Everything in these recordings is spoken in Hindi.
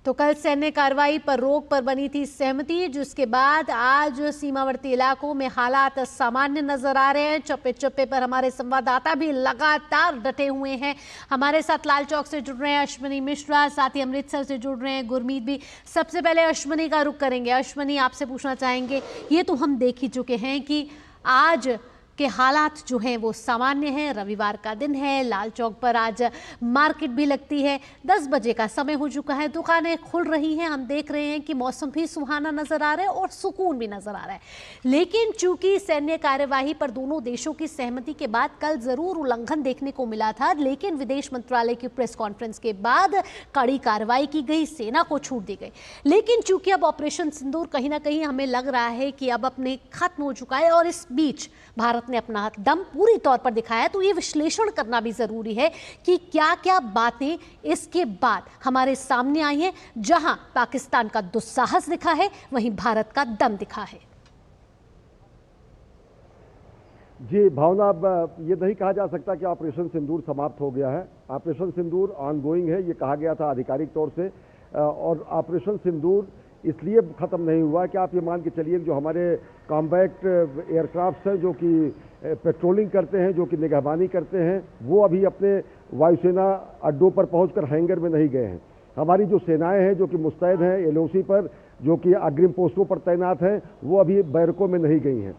तो कल सैन्य कार्रवाई पर रोक पर बनी थी सहमति, जिसके बाद आज सीमावर्ती इलाकों में हालात सामान्य नजर आ रहे हैं। चप्पे चप्पे पर हमारे संवाददाता भी लगातार डटे हुए हैं। हमारे साथ लाल चौक से जुड़ रहे हैं अश्विनी मिश्रा, साथ ही अमृतसर से जुड़ रहे हैं गुरमीत भी। सबसे पहले अश्विनी का रुख करेंगे। अश्विनी, आपसे पूछना चाहेंगे, ये तो हम देख ही चुके हैं कि आज के हालात जो हैं वो सामान्य हैं। रविवार का दिन है, लाल चौक पर आज मार्केट भी लगती है। 10 बजे का समय हो चुका है, दुकानें खुल रही हैं। हम देख रहे हैं कि मौसम भी सुहाना नजर आ रहा है और सुकून भी नजर आ रहा है। लेकिन चूंकि सैन्य कार्यवाही पर दोनों देशों की सहमति के बाद कल जरूर उल्लंघन देखने को मिला था, लेकिन विदेश मंत्रालय की प्रेस कॉन्फ्रेंस के बाद कड़ी कार्रवाई की गई, सेना को छूट दी गई। लेकिन चूंकि अब ऑपरेशन सिंदूर कहीं ना कहीं हमें लग रहा है कि अब अपने खत्म हो चुका है और इस बीच भारत ने अपना दम पूरी तौर पर दिखाया, तो ये विश्लेषण करना भी जरूरी है कि क्या क्या बातें इसके बाद हमारे सामने आई हैं। जहां पाकिस्तान का दुस्साहस दिखा है, वहीं भारत का दम दिखा है। जी भावना, अब ये नहीं कहा जा सकता कि ऑपरेशन सिंदूर समाप्त हो गया है। ऑपरेशन सिंदूर ऑनगोइंग है, ये कहा गया था आधिकारिक तौर से। और ऑपरेशन सिंदूर इसलिए खत्म नहीं हुआ कि आप ये मान के चलिए जो हमारे कॉम्बैक्ट एयरक्राफ्ट हैं जो कि पेट्रोलिंग करते हैं, जो कि निगहबानी करते हैं, वो अभी अपने वायुसेना अड्डों पर पहुंचकर हैंगर में नहीं गए हैं। हमारी जो सेनाएं हैं जो कि मुस्तैद हैं एलओसी पर, जो कि अग्रिम पोस्टों पर तैनात हैं, वो अभी बैरकों में नहीं गई हैं।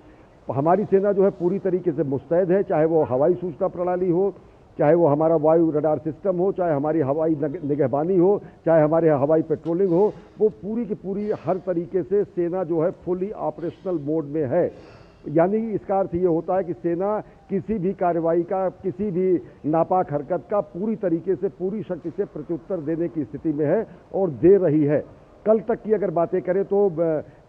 हमारी सेना जो है पूरी तरीके से मुस्तैद है, चाहे वो हवाई सूचना प्रणाली हो, चाहे वो हमारा वायु रडार सिस्टम हो, चाहे हमारी हवाई निगहबानी हो, चाहे हमारे हवाई पेट्रोलिंग हो, वो पूरी की पूरी हर तरीके से सेना जो है फुली ऑपरेशनल मोड में है। यानी इसका अर्थ ये होता है कि सेना किसी भी कार्रवाई का, किसी भी नापाक हरकत का पूरी तरीके से, पूरी शक्ति से प्रत्युत्तर देने की स्थिति में है और दे रही है। कल तक की अगर बातें करें तो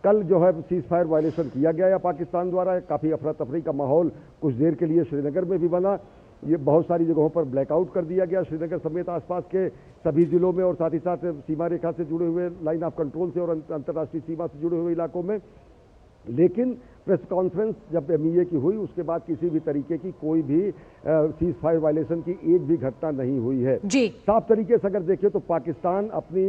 कल जो है सीज फायर वायलेशन किया गया या पाकिस्तान द्वारा, काफ़ी अफरा तफरी का माहौल कुछ देर के लिए श्रीनगर में भी बना। ये बहुत सारी जगहों पर ब्लैकआउट कर दिया गया, श्रीनगर समेत आसपास के सभी जिलों में और साथ ही साथ सीमा रेखा से जुड़े हुए, लाइन ऑफ कंट्रोल से और अंतर्राष्ट्रीय सीमा से जुड़े हुए इलाकों में। लेकिन प्रेस कॉन्फ्रेंस जब एमईए की हुई, उसके बाद किसी भी तरीके की कोई भी सीज फायर वायलेशन की एक भी घटना नहीं हुई है। साफ तरीके से अगर देखें तो पाकिस्तान अपनी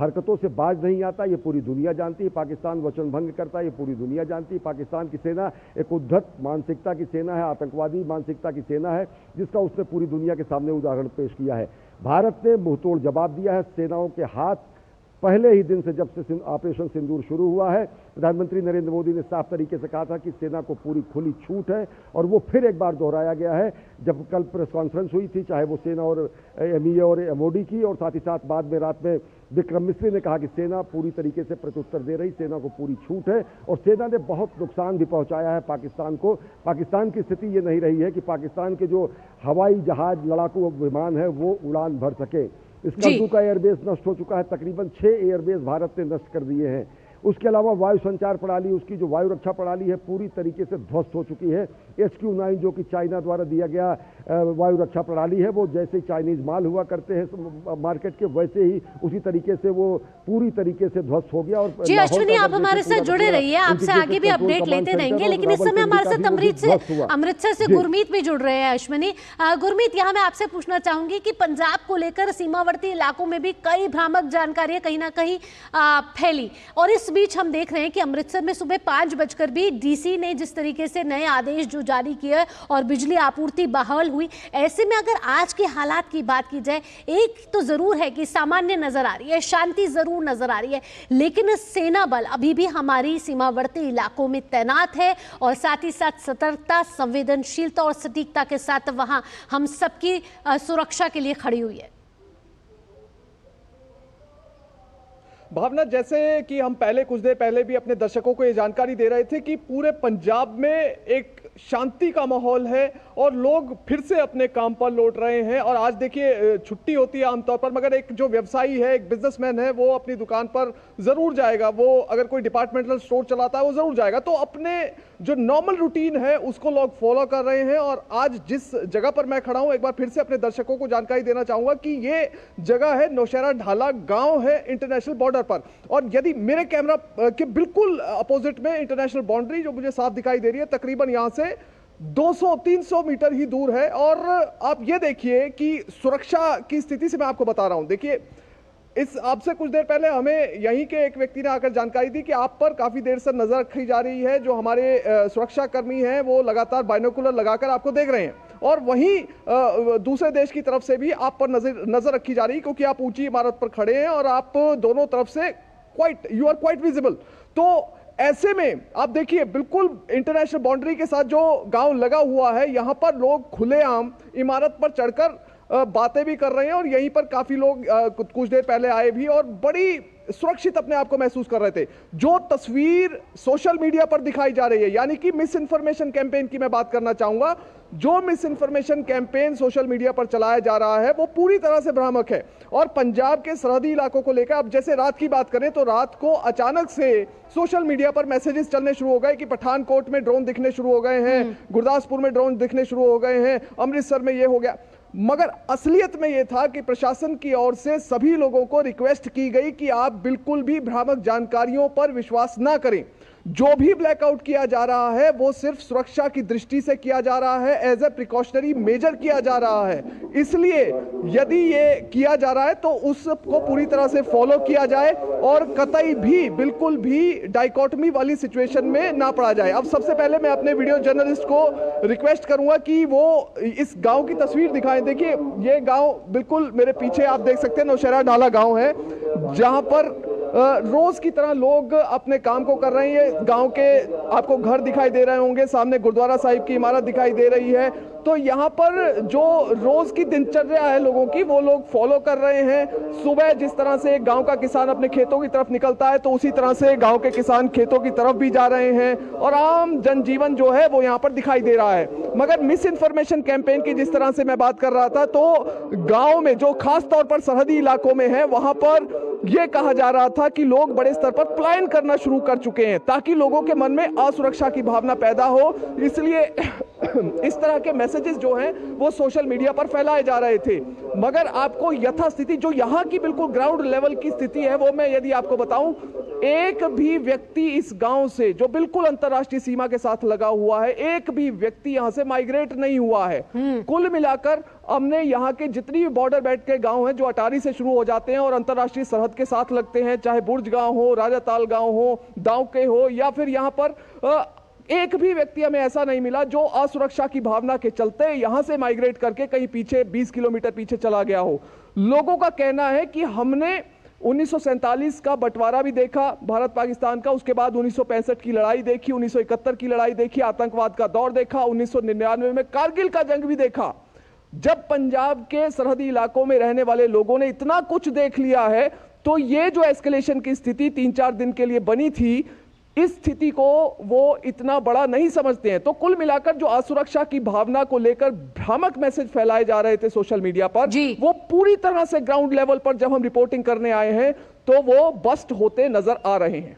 हरकतों से बाज नहीं आता, ये पूरी दुनिया जानती है। पाकिस्तान वचन भंग करता है, ये पूरी दुनिया जानती है। पाकिस्तान की सेना एक उद्धत मानसिकता की सेना है, आतंकवादी मानसिकता की सेना है, जिसका उसने पूरी दुनिया के सामने उदाहरण पेश किया है। भारत ने मुंहतोड़ जवाब दिया है। सेनाओं के हाथ पहले ही दिन से, जब से ऑपरेशन सिंदूर शुरू हुआ है, प्रधानमंत्री नरेंद्र मोदी ने साफ तरीके से कहा था कि सेना को पूरी खुली छूट है, और वो फिर एक बार दोहराया गया है जब कल प्रेस कॉन्फ्रेंस हुई थी, चाहे वो सेना और एमईए और एमओडी की, और साथ ही साथ बाद में रात में विक्रम मिश्री ने कहा कि सेना पूरी तरीके से प्रत्युत्तर दे रही, सेना को पूरी छूट है। और सेना ने बहुत नुकसान भी पहुंचाया है पाकिस्तान को। पाकिस्तान की स्थिति ये नहीं रही है कि पाकिस्तान के जो हवाई जहाज, लड़ाकू विमान है, वो उड़ान भर सके। स्कर्दू का एयरबेस नष्ट हो चुका है, तकरीबन 6 एयरबेस भारत ने नष्ट कर दिए हैं। उसके अलावा वायु संचार प्रणाली, उसकी जो वायु रक्षा प्रणाली है, पूरी तरीके से ध्वस्त हो चुकी है। HQ-9 जो कि चाइना द्वारा दिया गया वायु रक्षा प्रणाली है, वो जैसे चाइनीज माल हुआ करते हैं मार्केट के, वैसे ही उसी तरीके से वो पूरी तरीके से ध्वस्त हो गया। और जी अश्विनी, आप हमारे साथ जुड़े रहिए, आपसे आगे भी अपडेट लेते रहेंगे। लेकिन इस समय हमारे साथ अमृतसर से गुरमीत भी जुड़ रहे हैं। अश्विनी, गुरमीत, यहाँ मैं आपसे पूछना चाहूंगी कि पंजाब को लेकर सीमावर्ती इलाकों में भी कई भ्रामक जानकारियां कहीं ना कहीं फैली, और इस बीच हम देख रहे हैं कि अमृतसर में सुबह 5 बजकर भी डीसी ने जिस तरीके से नए आदेश जो जारी किए और बिजली आपूर्ति बहाल हुई। ऐसे में अगर आज के हालात की बात की जाए, एक तो जरूर है कि सामान्य नजर आ रही है, शांति जरूर नजर आ रही है, लेकिन सेना बल अभी भी हमारी सीमावर्ती इलाकों में तैनात है और साथ ही साथ सतर्कता, संवेदनशीलता और सटीकता के साथ वहां हम सबकी सुरक्षा के लिए खड़ी हुई है। भावना, जैसे कि हम पहले कुछ देर पहले भी अपने दर्शकों को ये जानकारी दे रहे थे कि पूरे पंजाब में एक शांति का माहौल है और लोग फिर से अपने काम पर लौट रहे हैं। और आज देखिए छुट्टी होती है आमतौर पर, मगर एक जो व्यवसायी है, एक बिजनेसमैन है, वो अपनी दुकान पर जरूर जाएगा। वो अगर कोई डिपार्टमेंटल स्टोर चलाता है वो जरूर जाएगा। तो अपने जो नॉर्मल रूटीन है उसको लोग फॉलो कर रहे हैं। और आज जिस जगह पर मैं खड़ा हूं, एक बार फिर से अपने दर्शकों को जानकारी देना चाहूंगा कि ये जगह है नौशहरा ढाला गांव है इंटरनेशनल बॉर्डर पर। और यदि मेरे कैमरा के बिल्कुल अपोजिट में इंटरनेशनल बाउंड्री जो मुझे साफ दिखाई दे रही है, तकरीबन यहां से 200-300 मीटर ही दूर है। और आप ये देखिए कि सुरक्षा की स्थिति से मैं आपको बता रहा हूं। देखिए इस आपसे कुछ देर पहले हमें यहीं के एक व्यक्ति ने आकर जानकारी दी कि आप पर काफी देर से नजर रखी जा रही है। जो हमारे सुरक्षा कर्मी हैं वो लगातार बाइनोकुलर लगाकर आपको देख रहे हैं, और वहीं दूसरे देश की तरफ से भी आप पर नजर रखी जा रही है, क्योंकि आप ऊंची इमारत पर खड़े हैं और आप दोनों तरफ से यू आर क्वाइट विजिबल। तो ऐसे में आप देखिए, बिल्कुल इंटरनेशनल बाउंड्री के साथ जो गांव लगा हुआ है, यहां पर लोग खुलेआम इमारत पर चढ़कर बातें भी कर रहे हैं, और यहीं पर काफी लोग कुछ देर पहले आए भी और बड़ी सुरक्षित अपने आप को महसूस कर रहे थे। जो तस्वीर सोशल मीडिया पर दिखाई जा रही है, यानी कि मिस इन्फॉर्मेशन कैंपेन की मैं बात करना चाहूंगा, जो miss information campaign social media पर चलाया जा रहा है वो पूरी तरह से भ्रामक है। और पंजाब के सरहदी इलाकों को लेकर, अब जैसे रात की बात करें तो रात को अचानक से सोशल मीडिया पर मैसेजेस चलने शुरू हो गए कि पठानकोट में ड्रोन दिखने शुरू हो गए हैं, गुरदासपुर में ड्रोन दिखने शुरू हो गए हैं, अमृतसर में ये हो गया। मगर असलियत में यह था कि प्रशासन की ओर से सभी लोगों को रिक्वेस्ट की गई कि आप बिल्कुल भी भ्रामक जानकारियों पर विश्वास ना करें। जो भी ब्लैकआउट किया जा रहा है वो सिर्फ सुरक्षा की दृष्टि से किया जा रहा है, एज ए प्रिकॉशनरी मेजर किया जा रहा है। इसलिए यदि ये किया जा रहा है तो उसको पूरी तरह से फॉलो किया जाए और कतई भी बिल्कुल भी डाइकोटमी वाली सिचुएशन में ना पड़ा जाए। अब सबसे पहले मैं अपने वीडियो जर्नलिस्ट को रिक्वेस्ट करूंगा कि वो इस गांव की तस्वीर दिखाएं। देखिए, ये गांव बिल्कुल मेरे पीछे आप देख सकते हैं, नौशहरा डाला गांव है, जहां पर रोज की तरह लोग अपने काम को कर रहे हैं। गांव के आपको घर दिखाई दे रहे होंगे, सामने गुरुद्वारा साहिब की इमारत दिखाई दे रही है। तो यहाँ पर जो रोज की दिनचर्या है लोगों की, वो लोग फॉलो कर रहे हैं। सुबह जिस तरह से एक गांव का किसान अपने खेतों की तरफ निकलता है, तो उसी तरह से गांव के किसान खेतों की तरफ भी जा रहे हैं, और आम जनजीवन जो है वो यहाँ पर दिखाई दे रहा है। मगर मिस इन्फॉर्मेशन कैंपेन की जिस तरह से मैं बात कर रहा था, तो गांव में जो खास तौर पर सरहदी इलाकों में है, वहां पर यह कहा जा रहा था कि लोग बड़े स्तर पर पलायन करना शुरू कर चुके हैं, ताकि लोगों के मन में असुरक्षा की भावना पैदा हो। इसलिए इस तरह के मैसेजेस जो हैं वो सोशल मीडिया पर फैलाए जा रहे थे। मगर आपको यथास्थिति, जो यहाँ की बिल्कुल ग्राउंड लेवल की स्थिति है, वो मैं यदि आपको बताऊं, एक भी व्यक्ति इस गांव से, जो बिल्कुल अंतरराष्ट्रीय सीमा के साथ लगा हुआ है, एक भी व्यक्ति यहां से माइग्रेट नहीं हुआ है। कुल मिलाकर हमने यहाँ के जितनी भी बॉर्डर बेल्ट के गांव हैं, जो अटारी से शुरू हो जाते हैं और अंतरराष्ट्रीय सरहद के साथ लगते हैं, चाहे बुर्ज गांव हो, राजाताल गांव हो, दावके हो, या फिर यहाँ पर एक भी व्यक्ति हमें ऐसा नहीं मिला जो असुरक्षा की भावना के चलते यहां से माइग्रेट करके कहीं पीछे 20 किलोमीटर पीछे चला गया हो। लोगों का कहना है कि हमने 1947 का बंटवारा भी देखा भारत पाकिस्तान का, उसके बाद 1965 की लड़ाई देखी, 1971 की लड़ाई देखी, आतंकवाद का दौर देखा, 1999 में कारगिल का जंग भी देखा। जब पंजाब के सरहदी इलाकों में रहने वाले लोगों ने इतना कुछ देख लिया है, तो ये जो एस्केलेशन की स्थिति 3-4 दिन के लिए बनी थी, इस स्थिति को वो इतना बड़ा नहीं समझते हैं। तो कुल मिलाकर जो असुरक्षा की भावना को लेकर भ्रामक मैसेज फैलाए जा रहे थे सोशल मीडिया पर, वो पूरी तरह से ग्राउंड लेवल पर जब हम रिपोर्टिंग करने आए हैं तो वो बस्ट होते नजर आ रहे हैं।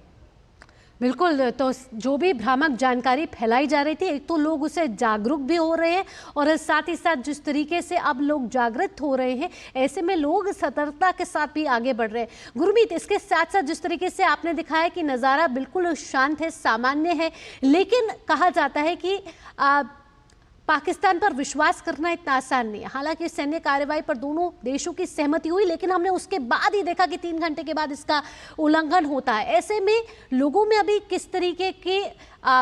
बिल्कुल, तो जो भी भ्रामक जानकारी फैलाई जा रही थी, एक तो लोग उससे जागरूक भी हो रहे हैं, और साथ ही साथ जिस तरीके से अब लोग जागृत हो रहे हैं, ऐसे में लोग सतर्कता के साथ भी आगे बढ़ रहे हैं। गुरमीत, इसके साथ साथ जिस तरीके से आपने दिखाया कि नज़ारा बिल्कुल शांत है, सामान्य है, लेकिन कहा जाता है कि पाकिस्तान पर विश्वास करना इतना आसान नहीं है। हालांकि सैन्य कार्रवाई पर दोनों देशों की सहमति हुई, लेकिन हमने उसके बाद ही देखा कि 3 घंटे के बाद इसका उल्लंघन होता है। ऐसे में लोगों में अभी किस तरीके के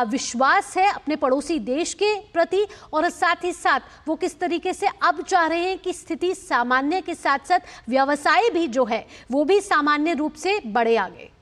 विश्वास है अपने पड़ोसी देश के प्रति, और साथ ही साथ वो किस तरीके से अब चाह रहे हैं कि स्थिति सामान्य के साथ साथ व्यवसाय भी जो है वो भी सामान्य रूप से बढ़े आगे?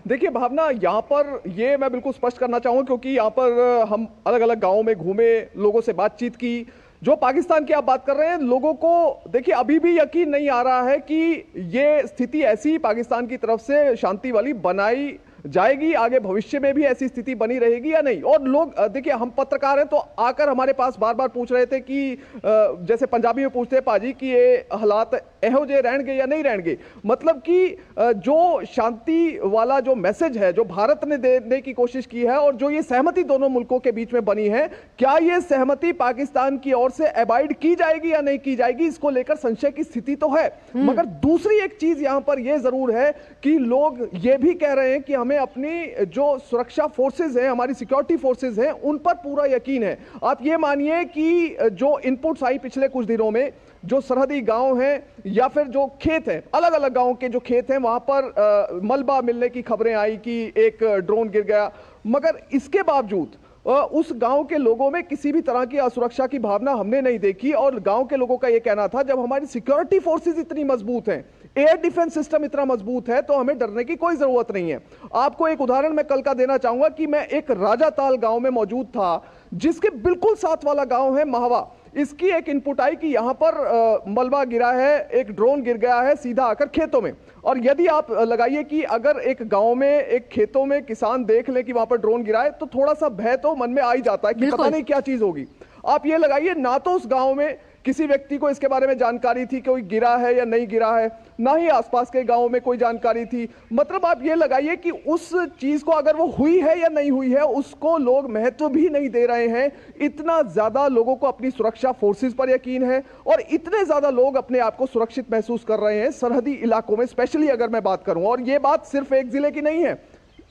देखिए भावना, यहाँ पर ये मैं बिल्कुल स्पष्ट करना चाहूँगा, क्योंकि यहाँ पर हम अलग अलग गांवों में घूमे, लोगों से बातचीत की। जो पाकिस्तान की आप बात कर रहे हैं, लोगों को देखिए अभी भी यकीन नहीं आ रहा है कि ये स्थिति ऐसी पाकिस्तान की तरफ से शांति वाली बनाई जाएगी, आगे भविष्य में भी ऐसी स्थिति बनी रहेगी या नहीं। और लोग देखिए, हम पत्रकार हैं तो आकर हमारे पास बार बार पूछ रहे थे कि जैसे पंजाबी में पूछते हैं पाजी कि ये हालात एहो जे रहणगे या नहीं रहणगे। मतलब कि जो शांति वाला जो मैसेज है जो भारत ने देने की कोशिश की है, और जो ये सहमति दोनों मुल्कों के बीच में बनी है, क्या ये सहमति पाकिस्तान की ओर से अवॉइड की जाएगी या नहीं की जाएगी, इसको लेकर संशय की स्थिति तो है। मगर दूसरी एक चीज यहां पर यह जरूर है कि लोग ये भी कह रहे हैं कि हमें अपनी जो सुरक्षा फोर्सेज हैं, हमारी सिक्योरिटी फोर्सेज हैं, उन पर पूरा यकीन है। आप ये मानिए कि जो इनपुट्स आई पिछले कुछ दिनों में, जो सरहदी गांव हैं या फिर जो खेत हैं, अलग अलग गांव के जो खेत हैं, वहां पर मलबा मिलने की खबरें आई कि एक ड्रोन गिर गया, मगर इसके बावजूद उस गांव के लोगों में किसी भी तरह की असुरक्षा की भावना हमने नहीं देखी। और गांव के लोगों का यह कहना था, जब हमारी सिक्योरिटी फोर्सेस इतनी मजबूत हैं, एयर डिफेंस सिस्टम इतना मजबूत है, तो हमें डरने की कोई जरूरत नहीं है। आपको एक उदाहरण मैं कल का देना चाहूंगा कि मैं एक राजाताल गांव में मौजूद था, जिसके बिल्कुल साथ वाला गांव है महवा। इसकी एक इनपुट आई कि यहां पर मलबा गिरा है, एक ड्रोन गिर गया है सीधा आकर खेतों में। और यदि आप लगाइए कि अगर एक गांव में, एक खेतों में किसान देख ले कि वहां पर ड्रोन गिरा है, तो थोड़ा सा भय तो मन में आ ही जाता है कि पता नहीं क्या चीज होगी। आप ये लगाइए, ना तो उस गांव में किसी व्यक्ति को इसके बारे में जानकारी थी कोई गिरा है या नहीं गिरा है, ना ही आसपास के गांवों में कोई जानकारी थी। मतलब आप ये लगाइए कि उस चीज को अगर वो हुई है या नहीं हुई है, उसको लोग महत्व भी नहीं दे रहे हैं। इतना ज्यादा लोगों को अपनी सुरक्षा फोर्सेस पर यकीन है और इतने ज्यादा लोग अपने आप को सुरक्षित महसूस कर रहे हैं सरहदी इलाकों में, स्पेशली अगर मैं बात करूं। और ये बात सिर्फ एक जिले की नहीं है।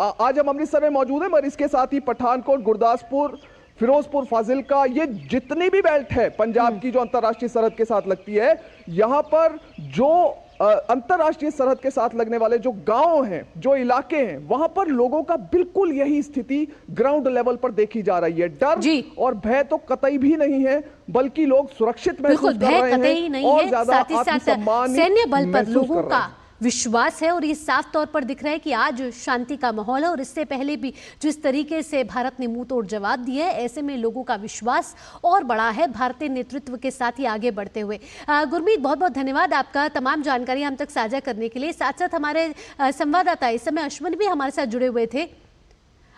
आज हम अमृतसर में मौजूद हैं, मगर इसके साथ ही पठानकोट, गुरदासपुर, फिरोजपुर, फाजिलका, ये जितनी भी बेल्ट है पंजाब की जो अंतरराष्ट्रीय सरहद के साथ लगती है, यहां पर जो अंतरराष्ट्रीय सरहद के साथ लगने वाले जो गांव हैं, जो इलाके हैं, वहां पर लोगों का बिल्कुल यही स्थिति ग्राउंड लेवल पर देखी जा रही है। डर और भय तो कतई भी नहीं है, बल्कि लोग सुरक्षित महसूस कर रहे हैं और ज्यादा आत्मसम्मान सैन्य बल पर लोगों का विश्वास है। और ये साफ तौर पर दिख रहा है कि आज शांति का माहौल है। और इससे पहले भी जिस तरीके से भारत ने मुंह तोड़ जवाब दिया है, ऐसे में लोगों का विश्वास और बड़ा है भारतीय नेतृत्व के साथ ही आगे बढ़ते हुए। गुरमीत, बहुत बहुत धन्यवाद आपका तमाम जानकारी हम तक साझा करने के लिए। साथ साथ हमारे संवाददाता इस समय अश्विन भी हमारे साथ जुड़े हुए थे।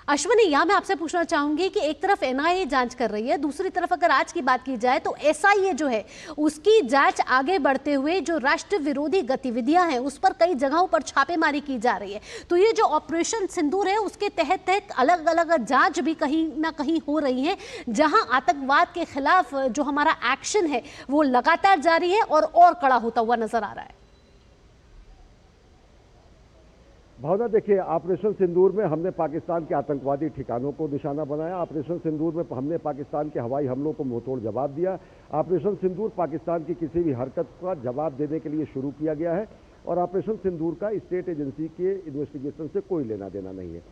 अश्विनी, यहाँ मैं आपसे पूछना चाहूंगी कि एक तरफ एनआईए जांच कर रही है, दूसरी तरफ अगर आज की बात की जाए तो एसआईए जो है उसकी जांच आगे बढ़ते हुए जो राष्ट्र विरोधी गतिविधियां हैं उस पर कई जगहों पर छापेमारी की जा रही है। तो ये जो ऑपरेशन सिंदूर है उसके तहत अलग अलग जांच भी कहीं ना कहीं हो रही है, जहां आतंकवाद के खिलाफ जो हमारा एक्शन है वो लगातार जारी है और कड़ा होता हुआ नजर आ रहा है। भावना, देखिए, ऑपरेशन सिंदूर में हमने पाकिस्तान के आतंकवादी ठिकानों को निशाना बनाया। ऑपरेशन सिंदूर में हमने पाकिस्तान के हवाई हमलों को मुंहतोड़ जवाब दिया। ऑपरेशन सिंदूर पाकिस्तान की किसी भी हरकत का जवाब देने के लिए शुरू किया गया है और ऑपरेशन सिंदूर का स्टेट एजेंसी के इन्वेस्टिगेशन से कोई लेना देना नहीं है।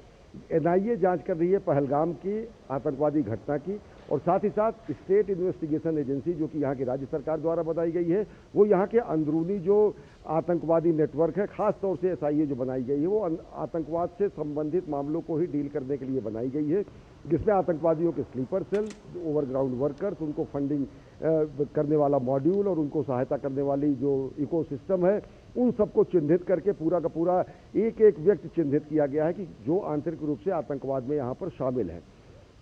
एनआईए जांच कर रही है पहलगाम की आतंकवादी घटना की, और साथ ही साथ स्टेट इन्वेस्टिगेशन एजेंसी जो कि यहाँ की राज्य सरकार द्वारा बनाई गई है, वो यहाँ के अंदरूनी जो आतंकवादी नेटवर्क है, खास तौर से एसआईए जो बनाई गई है, वो आतंकवाद से संबंधित मामलों को ही डील करने के लिए बनाई गई है, जिसमें आतंकवादियों के स्लीपर सेल, ओवरग्राउंड वर्कर्स, उनको फंडिंग करने वाला मॉड्यूल और उनको सहायता करने वाली जो इकोसिस्टम है, उन सबको चिन्हित करके पूरा का पूरा एक एक व्यक्ति चिन्हित किया गया है कि जो आंतरिक रूप से आतंकवाद में यहाँ पर शामिल है।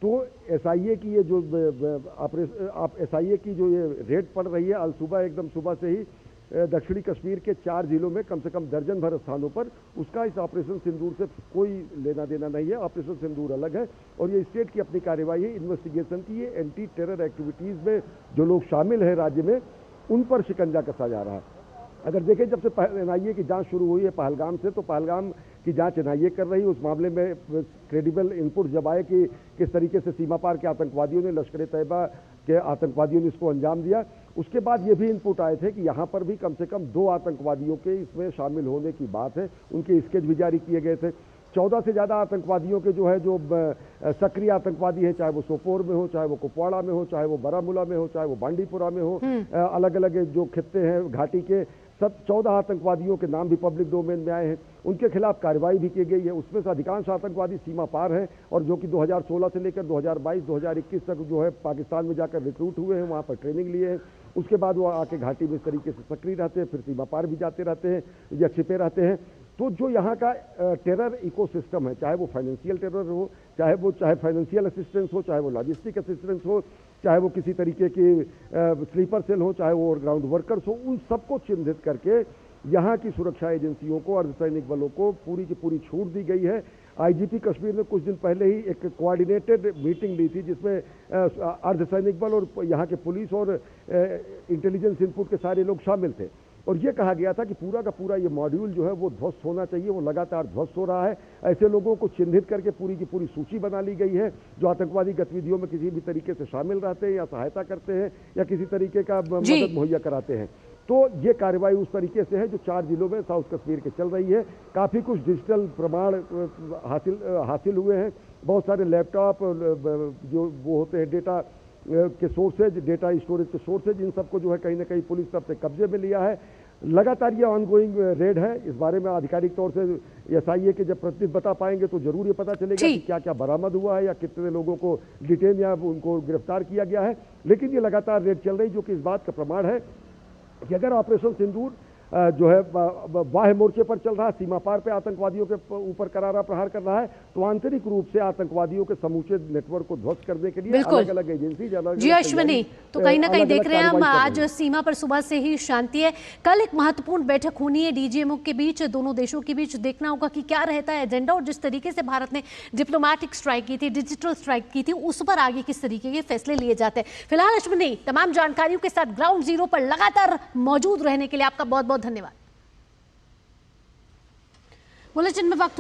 तो एसआईए की ये जो एसआईए की जो ये रेड पड़ रही है, अल सुबह एकदम सुबह से ही दक्षिणी कश्मीर के 4 जिलों में कम से कम दर्जन भर स्थानों पर, उसका इस ऑपरेशन सिंदूर से कोई लेना देना नहीं है। ऑपरेशन सिंदूर अलग है और ये स्टेट की अपनी कार्रवाई है इन्वेस्टिगेशन की। ये एंटी टेरर एक्टिविटीज़ में जो लोग शामिल हैं राज्य में, उन पर शिकंजा कसा जा रहा है। अगर देखें, जब से एनआईए की जांच शुरू हुई है पहलगाम से, तो पहलगाम की जांच एनआईए कर रही है। उस मामले में क्रेडिबल इनपुट जब आए कि किस तरीके से सीमा पार के आतंकवादियों ने, लश्कर तैयबा के आतंकवादियों ने इसको अंजाम दिया, उसके बाद ये भी इनपुट आए थे कि यहाँ पर भी कम से कम 2 आतंकवादियों के इसमें शामिल होने की बात है। उनके स्केच भी जारी किए गए थे। 14 से ज़्यादा आतंकवादियों के जो है, जो सक्रिय आतंकवादी है, चाहे वो सोपोर में हो, चाहे वो कुपवाड़ा में हो, चाहे वो बारामूला में हो, चाहे वो बांडीपुरा में हो, अलग अलग जो खित्ते हैं घाटी के, सब 14 आतंकवादियों के नाम भी पब्लिक डोमेन में आए हैं। उनके खिलाफ कार्रवाई भी की गई है। उसमें से अधिकांश आतंकवादी सीमा पार हैं और जो कि 2016 से लेकर 2022-2021 तक जो है पाकिस्तान में जाकर रिक्रूट हुए हैं, वहाँ पर ट्रेनिंग लिए हैं। उसके बाद वो आके घाटी में इस तरीके से सक्रिय रहते हैं, फिर सीमा पार भी जाते रहते हैं या छिपे रहते हैं। तो जो यहाँ का टेरर इकोसिस्टम है, चाहे वो फाइनेंशियल टेरर हो, चाहे फाइनेंशियल असिस्टेंस हो, चाहे वो लॉजिस्टिक असिस्टेंस हो, चाहे वो किसी तरीके की स्लीपर सेल हो, चाहे वो ग्राउंड वर्कर्स हो, उन सबको चिन्हित करके यहाँ की सुरक्षा एजेंसियों को, अर्धसैनिक बलों को पूरी की पूरी छूट दी गई है। आईजीपी कश्मीर ने कुछ दिन पहले ही एक कोऑर्डिनेटेड मीटिंग ली थी, जिसमें अर्धसैनिक बल और यहाँ के पुलिस और इंटेलिजेंस इनपुट के सारे लोग शामिल थे। और ये कहा गया था कि पूरा का पूरा ये मॉड्यूल जो है वो ध्वस्त होना चाहिए, वो लगातार ध्वस्त हो रहा है। ऐसे लोगों को चिन्हित करके पूरी की पूरी सूची बना ली गई है जो आतंकवादी गतिविधियों में किसी भी तरीके से शामिल रहते हैं या सहायता करते हैं या किसी तरीके का मदद मुहैया कराते हैं। तो ये कार्रवाई उस तरीके से है जो 4 जिलों में साउथ कश्मीर के चल रही है। काफ़ी कुछ डिजिटल प्रमाण हासिल हुए हैं। बहुत सारे लैपटॉप जो वो होते हैं डेटा के सोर्सेज, डेटा स्टोरेज के सोर्सेज, इन सबको जो है कहीं ना कहीं पुलिस तरफ से कब्जे में लिया है। लगातार ये ऑनगोइंग रेड है। इस बारे में आधिकारिक तौर से एसआईए के जब प्रतिनिधि बता पाएंगे तो जरूर ये पता चलेगा कि क्या क्या बरामद हुआ है या कितने लोगों को डिटेन या उनको गिरफ्तार किया गया है। लेकिन ये लगातार रेड चल रही, जो कि इस बात का प्रमाण है कि अगर ऑपरेशन सिंदूर जो है बाह्य मोर्चे पर चल रहा है, सीमा पार पे आतंकवादियों के ऊपर करारा प्रहार कर रहा है, तो आंतरिक रूप से आतंकवादियों के समूचे नेटवर्क को ध्वस्त करने के लिए अलग अलग एजेंसी जी अश्विनी, तो कहीं ना कहीं देख रहे हैं हम आज सीमा पर सुबह से ही शांति है। कल एक महत्वपूर्ण बैठक होनी है डीजीएमओ के बीच, दोनों देशों के बीच। देखना होगा कि क्या रहता है एजेंडा और जिस तरीके से भारत ने डिप्लोमेटिक स्ट्राइक की थी, डिजिटल स्ट्राइक की थी, उस पर आगे किस तरीके के फैसले लिए जाते हैं। फिलहाल अश्विनी, तमाम जानकारियों के साथ ग्राउंड जीरो पर लगातार मौजूद रहने के लिए आपका बहुत बहुत धन्यवाद। बुलेटिन में वक्त